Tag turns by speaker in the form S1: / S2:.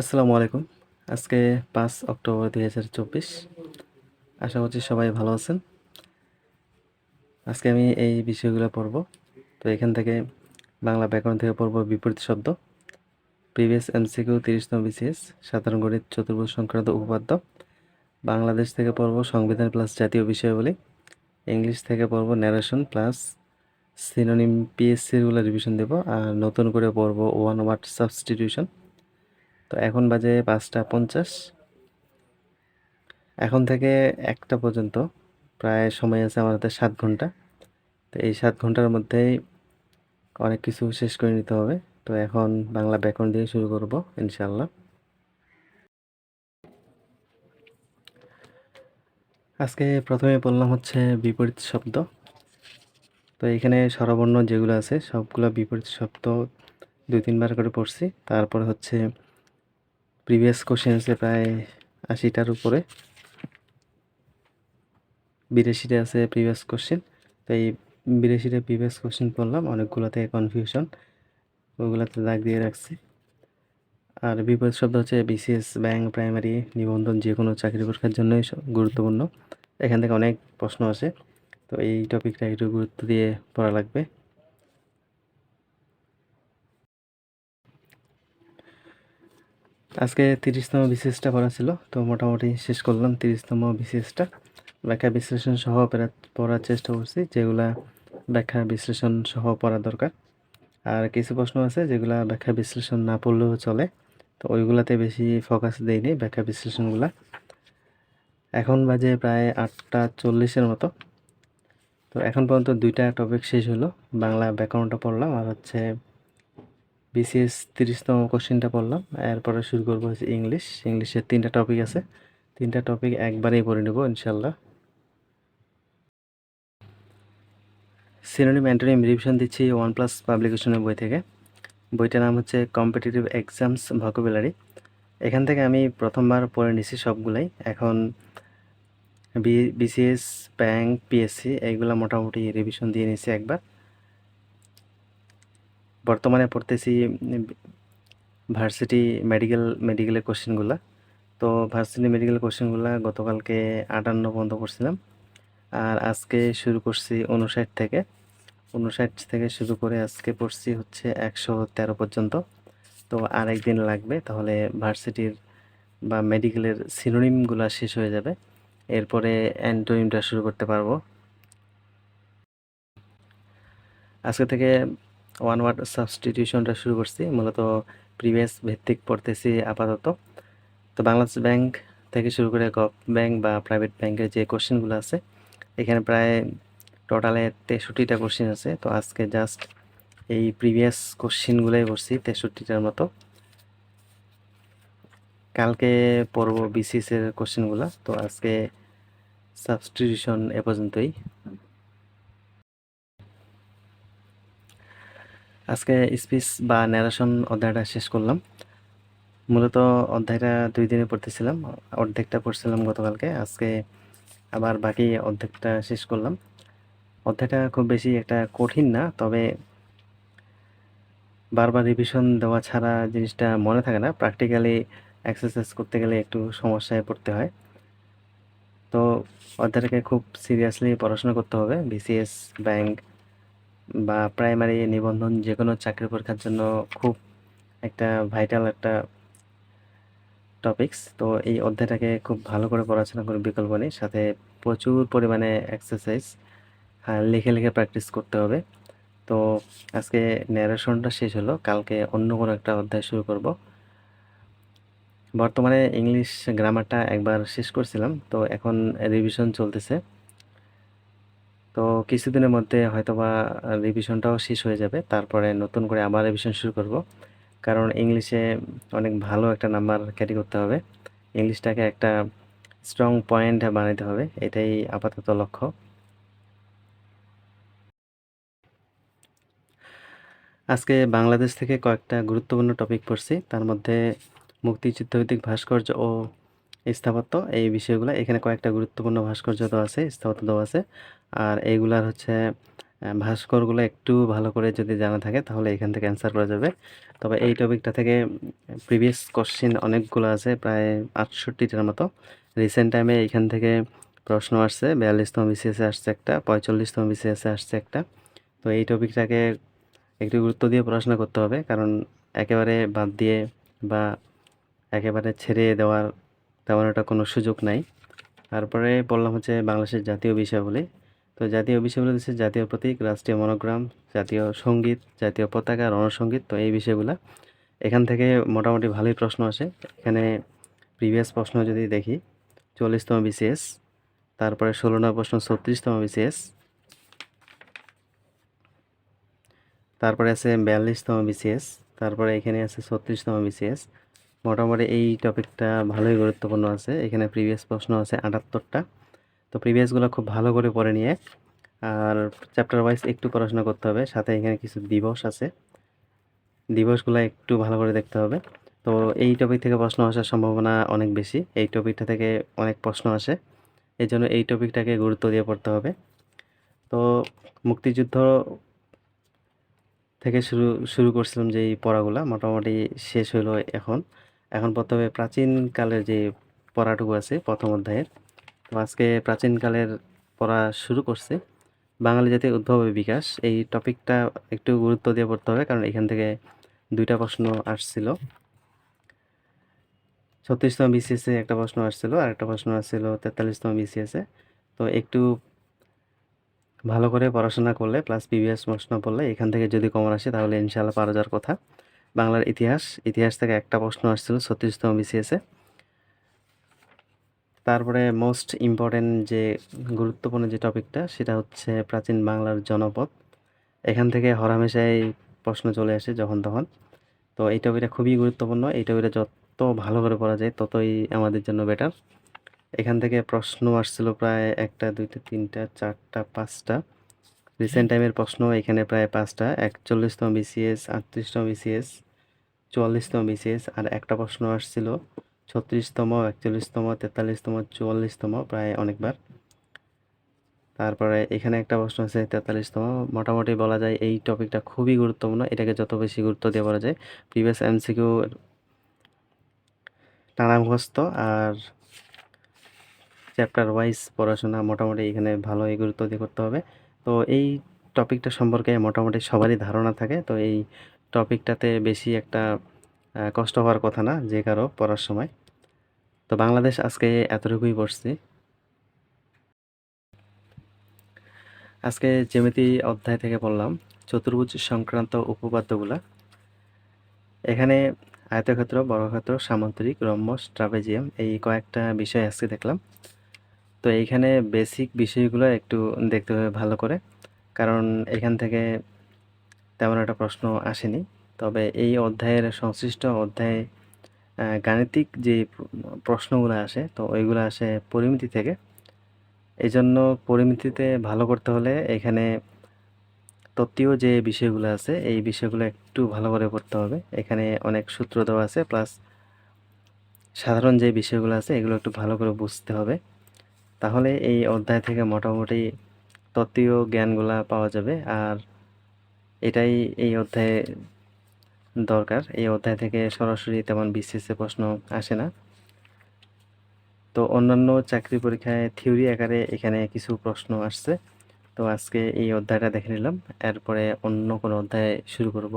S1: আসসালামু আলাইকুম। আজকে ৫ অক্টোবর ২০২৪। আশা করছি সবাই ভালো আছেন। আজকে আমি এই বিষয়গুলো পড়ব। তো এখান থেকে বাংলা ব্যাকরণ থেকে পড়ব বিপরীত শব্দ, প্রিভিয়াস এমসিকিউ ৩০তম বিসিএস, সাধারণ গণিত চতুর্ভুজ সংক্রান্ত উপপাদ্য। বাংলাদেশ থেকে পড়ব সংবিধান প্লাস জাতীয় বিষয়াবলী। ইংলিশ থেকে পড়ব ন্যারেশন প্লাস সিনোনিম পিএসসিগুলো রিভিশন দেব। আর নতুন করে পড়ব ওয়ান ওয়ার্ড সাবস্টিটিউশন। তো এখন বাজে ৫টা ৫০। এখন থেকে ১টা পর্যন্ত প্রায় সময় আছে আমার হাতে ৭ ঘন্টা। তো এই ৭ ঘন্টার মধ্যেই অনেক কিছু শেষ করে নিতে হবে। তো এখন বাংলা ব্যাকরণ দিয়ে শুরু করব ইনশাআল্লাহ। আজকে প্রথমে বললাম হচ্ছে বিপরীত শব্দ। তো এখানে স্বরবর্ণ যেগুলো আছে সবগুলো বিপরীত শব্দ ২-৩ বার করে পড়ছি। তারপরে হচ্ছে প্রিভিয়াস কোশ্চেন আছে প্রায় ৮০টার উপরে, ৮২টা আছে প্রিভিয়াস কোশ্চেন। তো এই ৮২টা প্রিভিয়াস কোশ্চেন পড়লাম, অনেকগুলোতে কনফিউশন, ওগুলোতে দাগ দিয়ে রাখছি। আর বিপরীত শব্দ হচ্ছে বিসিএস, ব্যাংক, প্রাইমারি, নিবন্ধন যে কোনো চাকরি পরীক্ষার জন্যই গুরুত্বপূর্ণ। এখান থেকে অনেক প্রশ্ন আসে, তো এই টপিকটা একটু গুরুত্ব দিয়ে পড়া লাগবে। আজকে ৩০তম বিসিএসটা পড়া ছিল, তো মোটামুটি শেষ করলাম ৩০তম বিসিএসটা। ব্যাখ্যা বিশ্লেষণ সহ পড়ার চেষ্টা করছি, যেগুলা ব্যাখ্যা বিশ্লেষণ সহ পড়া দরকার। আর কিছু প্রশ্ন আছে যেগুলা ব্যাখ্যা বিশ্লেষণ না পড়লেও চলে, তো ওইগুলাতে বেশি ফোকাস দেইনি, ব্যাখ্যা বিশ্লেষণগুলা। এখন বাজে প্রায় ৮টা ৪০-এর মতো। তো এখন পর্যন্ত 2টা টপিক শেষ হলো। বাংলা ব্যাকরণটা পড়লাম আর হচ্ছে বিসিএস ৩০তম কোশ্চেনটা পড়লাম। এরপরে শুরু করবো হচ্ছে ইংলিশ। ইংলিশের 3টা টপিক আছে, 3টা টপিক একবারেই পড়ে নেব ইনশাল্লাহ। সিনোনিম অ্যান্টোনিম রিভিশন দিচ্ছি OnePlus পাবলিকেশনের বই থেকে। বইটার নাম হচ্ছে কম্পিটিটিভ এক্সামস ভোকাবুলারি। এখান থেকে আমি প্রথমবার পড়ে নিছি সবগুলাই। এখন বিসিএস, ব্যাংক, পিএসসি এইগুলা মোটামুটি রিভিশন দিয়ে নিছি একবার। বর্তমানে পড়তেছি ভার্সিটি মেডিকেলের কোশ্চেনগুলো। তো ভার্সিটি মেডিকেল কোশ্চেনগুলো গতকালকে 58 পর্যন্ত পড়ছিলাম, আর আজকে শুরু করছি 59 থেকে শুরু করে আজকে পড়ছি হচ্ছে 113 পর্যন্ত। তো আর একদিন লাগবে, তাহলে ভার্সিটির বা মেডিকেলের সিনোনিমগুলো শেষ হয়ে যাবে। এরপরে অ্যান্টোনিমটা শুরু করতে পারবো। আজকে থেকে ওয়ান ওয়ার্ড সাবস্টিটিউশনটা শুরু করছি, মূলত প্রিভিয়াস ভিত্তিক পড়তেছি আপাতত। তো বাংলাদেশ ব্যাংক থেকে শুরু করে গভ ব্যাংক বা প্রাইভেট ব্যাংকের যে কোশ্চেনগুলো আছে, এখানে প্রায় টোটালে 63টা কোশ্চেন আছে। তো আজকে জাস্ট এই প্রিভিয়াস কোশ্চেনগুলোই পড়ছি 63টার মতো। কালকে পড়ব বিসিএস এর কোশ্চেনগুলো। তো আজকে সাবস্টিটিউশন এ পর্যন্তই। আজকে স্পিচ বা ন্যারেশন অধ্যায়টা শেষ করলাম। মূলত অধ্যায়টা 2 দিনে পড়তেছিলাম, অর্ধেকটা পড়ছিলাম গতকালকে, আজকে আবার বাকি অর্ধেকটা শেষ করলাম। অধ্যায়টা খুব বেশি একটা কঠিন না, তবে বারবার রিভিশন দেওয়া ছাড়া জিনিসটা মনে থাকে না, প্র্যাকটিক্যালি এক্সারসাইজ করতে গেলে একটু সমস্যায় পড়তে হয়। তো অধ্যায়টাকে খুব সিরিয়াসলি পড়াশোনা করতে হবে। বিসিএস, ব্যাংক বা প্রাইমারি, নিবন্ধন যে কোনো চাকরি পরীক্ষার জন্য খুব একটা ভাইটাল একটা টপিকস। তো এই অধ্যায়টাকে খুব ভালো করে পড়াশোনা করে বিকল্প নেই, সাথে প্রচুর পরিমাণে এক্সারসাইজ লিখে লিখে প্র্যাকটিস করতে হবে। তো আজকে ন্যারেশনটা শেষ হলো, কালকে অন্য কোনো একটা অধ্যায় শুরু করব। বর্তমানে ইংলিশ গ্রামারটা একবার শেষ করছিলাম, তো এখন রিভিশন চলতেছে। তো কিছুদিনের মধ্যে হয়তোবা রিভিশনটাও শেষ হয়ে যাবে, তারপরে নতুন করে আবার রিভিশন শুরু করব। কারণ ইংলিশে অনেক ভালো একটা নাম্বার ক্যারি করতে হবে, ইংলিশটাকে একটা স্ট্রং পয়েন্ট বানাইতে হবে, এটাই আপাতত লক্ষ্য। আজকে বাংলাদেশ থেকে কয়েকটা গুরুত্বপূর্ণ টপিক পড়ছি, তার মধ্যে মুক্তিযুদ্ধভিত্তিক ভাস্কর্য ও স্থাপত্য, এই বিষয়গুলো এখানে কয়েকটা গুরুত্বপূর্ণ ভাস্কর্য দেওয়া আছে, স্থাপত্য দেওয়া আছে। আর এইগুলার হচ্ছে ভাস্করগুলো একটু ভালো করে যদি জানা থাকে তাহলে এখান থেকে অ্যান্সার করা যাবে। তবে এই টপিকটা থেকে প্রিভিয়াস কোশ্চেন অনেকগুলো আছে, প্রায় ৬৮টার মতো। রিসেন্ট টাইমে এখান থেকে প্রশ্ন আসছে, ৪২তম বিসিএসে আসছে একটা, ৪৫তম বিসিএসে আসছে একটা। তো এই টপিকটাকে একটু গুরুত্ব দিয়ে পড়াশোনা করতে হবে, কারণ একেবারে বাদ দিয়ে বা একেবারে ছেড়ে দেওয়ার তেমন একটা কোনো সুযোগ নাই। তারপরে বললাম হচ্ছে বাংলাদেশের জাতীয় বিষয়াবলী। তো জাতীয় বিষয়গুলো হচ্ছে জাতীয় প্রতীক, রাষ্ট্রীয় মনোগ্রাম, জাতীয় সঙ্গীত, জাতীয় পতাকা, রণসঙ্গীত। তো এই বিষয়গুলো এখান থেকে মোটামুটি ভালোই প্রশ্ন আসে। এখানে প্রিভিয়াস প্রশ্ন যদি দেখি, ৪৪তম বিসিএস, তারপরে ১৬ নম্বর প্রশ্ন ৩৬তম বিসিএস, তারপরে আছে ৪২তম বিসিএস, তারপরে এখানে আছে ৩৬তম বিসিএস। মোটামুটি এই টপিকটা ভালোই গুরুত্বপূর্ণ আছে। এখানে প্রিভিয়াস প্রশ্ন আছে ৭৮টা। তো প্রিভিয়াসগুলো খুব ভালো করে পড়ে নিয়ে আর চ্যাপ্টার ওয়াইজ একটু পড়াশোনা করতে হবে। সাথে এখানে কিছু দিবস আছে, দিবসগুলো একটু ভালো করে দেখতে হবে। তো এই টপিক থেকে প্রশ্ন আসার সম্ভাবনা অনেক বেশি। এই টপিকটা থেকে অনেক প্রশ্ন আসে, এই জন্য এই টপিকটাকে গুরুত্ব দিয়ে পড়তে হবে। তো মুক্তিযুদ্ধ থেকে শুরু করছিলাম যে এই পড়াগুলা, মোটামুটি শেষ হলো এখন। এখন পড়তে হবে প্রাচীনকালের যে পড়াটুকু আছে প্রথম অধ্যায়ের। তো আজকে প্রাচীনকালের পড়া শুরু করছি। বাঙালি জাতির উদ্ভব ও বিকাশ, এই টপিকটা একটু গুরুত্ব দিয়ে পড়তে হবে, কারণ এখান থেকে ২টা প্রশ্ন আসছিল। ৩৬তম বিসিএসে একটা প্রশ্ন আসছিল, আর একটা প্রশ্ন আসছিল ৪৩তম বিসিএসে। তো একটু ভালো করে পড়াশোনা করলে প্লাস প্রিভিয়াস প্রশ্ন পড়লে এখান থেকে যদি কমন আসে তাহলে ইনশাআল্লাহ পারা যাওয়ার কথা। বাংলার ইতিহাস থেকে একটা প্রশ্ন আসছিল ৩৬তম বিসিএসে। তারপরে মোস্ট ইম্পর্টেন্ট যে গুরুত্বপূর্ণ যে টপিকটা, সেটা হচ্ছে প্রাচীন বাংলার জনপদ। এখান থেকে হরহামেশাই প্রশ্ন চলে আসে যখন তখন। তো এই টপিকটা খুবই গুরুত্বপূর্ণ। এই টপিকটা যত ভালো করে পড়া যায় ততই আমাদের জন্য বেটার। এখান থেকে প্রশ্ন আসছিল প্রায় ১টা, ২টা, ৩টা, ৪টা, ৫টা। রিসেন্ট টাইমের প্রশ্ন এখানে প্রায় ৫টা, ৪১তম বিসিএস, ৩৮তম বিসিএস, ৪৪তম বিসিএস, আর একটা প্রশ্ন আসছিল ৩৬তম, ৪১তম, ৪৩তম, ৪৪তম, প্রায় অনেকবার। তারপরে এখানে একটা প্রশ্ন আছে ৪৩তম। মোটামুটি বলা যায় এই টপিকটা খুবই গুরুত্বপূর্ণ, এটাকে যত বেশি গুরুত্ব দিয়ে পড়া যায়। প্রিভিয়াস এমসিকিউ টানা মুখস্থ আর চ্যাপ্টার ওয়াইজ পড়াশোনা মোটামুটি এখানে ভালোই গুরুত্ব দিয়ে করতে হবে। তো এই টপিকটা সম্পর্কে মোটামুটি সবারই ধারণা থাকে। তো এই টপিকটাতে বেশি একটা কষ্ট হওয়ার কথা না যে কারো পড়ার সময়। তো বাংলাদেশ আজকে এতটুকুই পড়ছি। আজকে জ্যামিতি অধ্যায় থেকে পড়লাম চতুর্ভুজ সংক্রান্ত উপপাদ্যগুলা। এখানে আয়তক্ষেত্র, বর্গক্ষেত্র, সামান্তরিক, রম্বস, ট্রাপেজিয়াম, এই কয়েকটা বিষয় আজকে দেখলাম। তো এইখানে বেসিক বিষয়গুলো একটু দেখতে হবে ভালো করে, কারণ এখান থেকে তেমন একটা প্রশ্ন আসেনি। তবে এই অধ্যায়ের সংশ্লিষ্ট অধ্যায়ে গাণিতিক যে প্রশ্নগুলো আসে, তো ওইগুলো আসে পরিমিতি থেকে। এই জন্য পরিমিতিতে ভালো করতে হলে এখানে তত্ত্বীয় যে বিষয়গুলো আছে এই বিষয়গুলো একটু ভালো করে পড়তে হবে। এখানে অনেক সূত্র দেওয়া আছে, প্লাস সাধারণ যে বিষয়গুলো আছে এগুলো একটু ভালো করে বুঝতে হবে। তাহলে এই অধ্যায় থেকে মোটামুটি তত্ত্বীয় জ্ঞানগুলা পাওয়া যাবে। আর এটাই এই অধ্যায়ে দরকার। এই অধ্যায় থেকে সরাসরি তেমন বিসিএসে প্রশ্ন আসে না। তো অন্যান্য চাকরি পরীক্ষায় থিওরি আকারে এখানে কিছু প্রশ্ন আসছে। তো আজকে এই অধ্যায়টা দেখে নিলাম, এরপরে অন্য কোনো অধ্যায় শুরু করব।